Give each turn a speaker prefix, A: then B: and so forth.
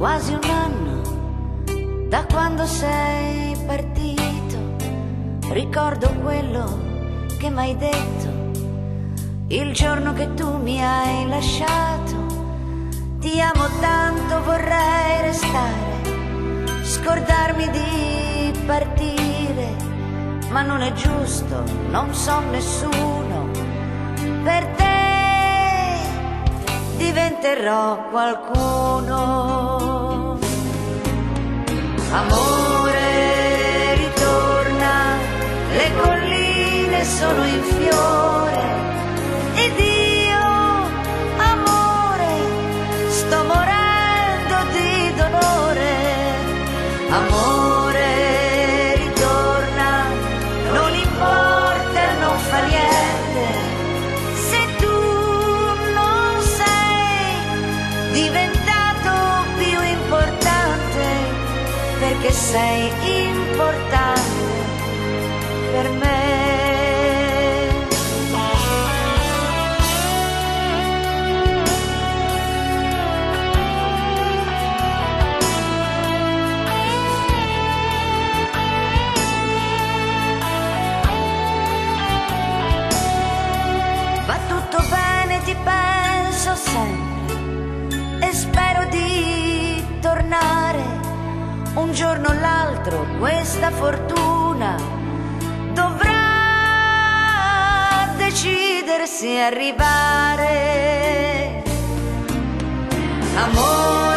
A: quasi un anno da quando sei partito. Ricordo quello che m'hai detto il giorno che tu mi hai lasciato. Ti amo tanto, vorrei restare, scordarmi di partire, ma non è giusto, non so nessuno. Per te diventerò qualcuno. Amore, ritorna, le colline sono in fiore ed io, amore, sto morendo di dolore. Amore, ritorna, non importa, non fa niente se tu non sei diventato più importante, perché sei importante per me. Va tutto bene, ti penso sempre e spero di tornare un giorno o l'altro. Questa fortuna dovrà decidersi a arrivare. Amore,